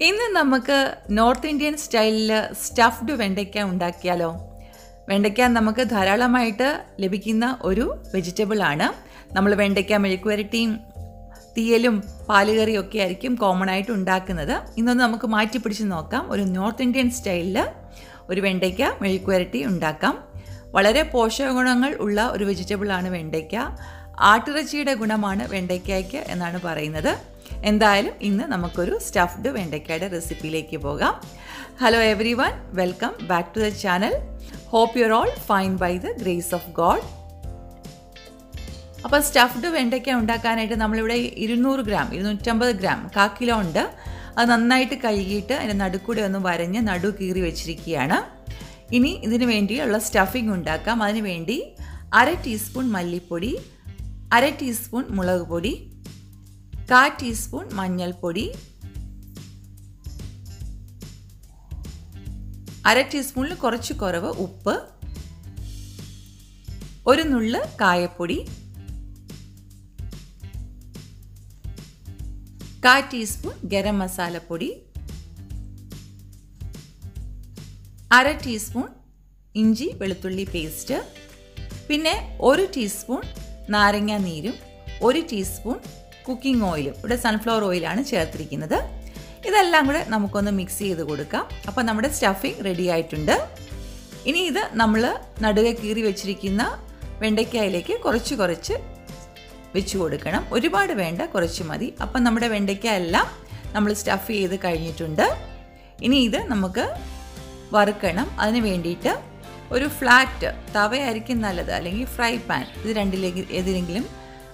ഇന്ന് നമുക്ക് north Indian സ്റ്റൈലിൽ സ്റ്റഫ്ഡ് വെണ്ടയ്ക്ക ഉണ്ടാക്കിയാലോ? വെണ്ടയ്ക്ക നമുക്ക് ധാരാളമായിട്ട് ലഭിക്കുന്ന ഒരു വെജിറ്റബിൾ ആണ്. നമ്മൾ വെണ്ടയ്ക്ക മെഴുക്കുവരട്ടിയും തീയലും പാലുകറിയും ഒക്കെ ആയിരിക്കും കോമൺ ആയിട്ട് ഉണ്ടാക്കുന്നത്. ഇന്നൊന്ന് നമുക്ക് മാറ്റി പിടിച്ച് നോക്കാം. ഒരു നോർത്ത് ഇന്ത്യൻ സ്റ്റൈലിൽ ഒരു വെണ്ടയ്ക്ക മെഴുക്കുവരട്ടി ഉണ്ടാക്കാം. വളരെ പോഷകഗുണങ്ങൾ ഉള്ള ഒരു വെജിറ്റബിളാണ് വെണ്ടയ്ക്ക. ആട്ടിറച്ചിയുടെ ഗുണമാണ് വെണ്ടയ്ക്കയ്ക്ക് എന്നാണ് പറയുന്നത്. എന്തായാലും ഇന്ന് നമുക്കൊരു സ്റ്റഫ്ഡ് വെണ്ടയ്ക്കയുടെ റെസിപ്പിയിലേക്ക് പോകാം. Hello everyone, welcome back to the channel. Hope you are all fine by the grace of God. അപ്പോൾ സ്റ്റഫ്ഡ് വെണ്ടയ്ക്ക ഉണ്ടാക്കാനായിട്ട് നമ്മളിവിടെ 250 ഗ്രാം 1/4 കിലോ ഉണ്ട്. അത് നന്നായിട്ട് കഴുകിയിട്ട് അതിൻ്റെ നടുക്കൂടെ ഒന്ന് വരഞ്ഞ് നടു കീറി വെച്ചിരിക്കുകയാണ്. ഇനി ഇതിന് വേണ്ടിയുള്ള സ്റ്റഫിംഗ് ഉണ്ടാക്കാം. അതിന് വേണ്ടി 1/2 ടീസ്പൂൺ മല്ലിപ്പൊടി, 1/2 ടീസ്പൂൺ മുളക് പൊടി, 1/4 ടീസ്പൂൺ മഞ്ഞൾപ്പൊടി, 1/2 ടീസ്പൂണിൽ കുറച്ച് കുറവ് ഉപ്പ്, ഒരു നുള്ള് കായപ്പൊടി, 1/4 ടീസ്പൂൺ ഗരം മസാലപ്പൊടി, 1/2 ടീസ്പൂൺ ഇഞ്ചി വെളുത്തുള്ളി പേസ്റ്റ്, പിന്നെ 1 ടീസ്പൂൺ നാരങ്ങ നീരും 1 ടീസ്പൂൺ കുക്കിംഗ് ഓയിലും, ഇവിടെ സൺഫ്ലവർ ഓയിലാണ് ചേർത്തിരിക്കുന്നത്. ഇതെല്ലാം കൂടെ നമുക്കൊന്ന് മിക്സ് ചെയ്ത് കൊടുക്കാം. അപ്പോൾ നമ്മുടെ സ്റ്റഫിംഗ് റെഡി ആയിട്ടുണ്ട്. ഇനി ഇത് നമ്മൾ നടുകെ കീറി വെച്ചിരിക്കുന്ന വെണ്ടയ്ക്കയിലേക്ക് കുറച്ച് വെച്ച് കൊടുക്കണം. ഒരുപാട് വേണ്ട, കുറച്ച് മതി. അപ്പം നമ്മുടെ വെണ്ടയ്ക്ക എല്ലാം നമ്മൾ സ്റ്റഫ് ചെയ്ത് കഴിഞ്ഞിട്ടുണ്ട്. ഇനി ഇത് നമുക്ക് വറുക്കണം. അതിന് വേണ്ടിയിട്ട് ഒരു ഫ്ലാറ്റ് തവയായിരിക്കും നല്ലത്, അല്ലെങ്കിൽ ഫ്രൈ പാൻ, ഇത് രണ്ടിലേക്ക് ഏതെങ്കിലും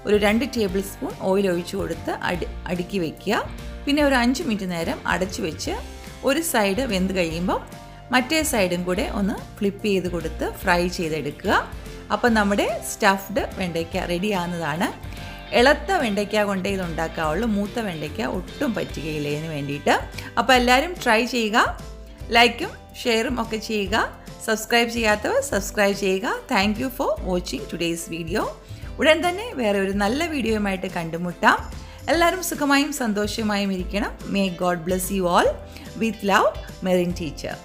ഒരു 2 ടേബിൾ സ്പൂൺ ഓയിൽ ഒഴിച്ചു കൊടുത്ത് അടുക്കി വയ്ക്കുക. പിന്നെ ഒരു 5 മിനിറ്റ് നേരം അടച്ചു വെച്ച് ഒരു സൈഡ് വെന്ത് കഴിയുമ്പോൾ മറ്റേ സൈഡും കൂടെ ഒന്ന് ഫ്ലിപ്പ് ചെയ്ത് കൊടുത്ത് ഫ്രൈ ചെയ്തെടുക്കുക. അപ്പം നമ്മുടെ സ്റ്റഫ്ഡ് വെണ്ടയ്ക്ക റെഡി ആവുന്നതാണ്. ഇളത്ത വെണ്ടയ്ക്ക കൊണ്ടേ ഇത് ഉണ്ടാക്കാവുള്ളൂ. മൂത്ത വെണ്ടയ്ക്ക ഒട്ടും പറ്റുകയില്ല ഇതിന് വേണ്ടിയിട്ട്. അപ്പോൾ എല്ലാവരും ട്രൈ ചെയ്യുക. ലൈക്കും ഷെയറും ഒക്കെ ചെയ്യുക. സബ്സ്ക്രൈബ് ചെയ്യാത്തവർ സബ്സ്ക്രൈബ് ചെയ്യുക. Thank you for watching today's video. ഉടൻ തന്നെ വേറെ ഒരു നല്ല വീഡിയോയുമായിട്ട് കണ്ടുമുട്ടാം. എല്ലാവരും സുഖമായും സന്തോഷമായും ഇരിക്കണം. May God bless you all. With love, Merin teacher.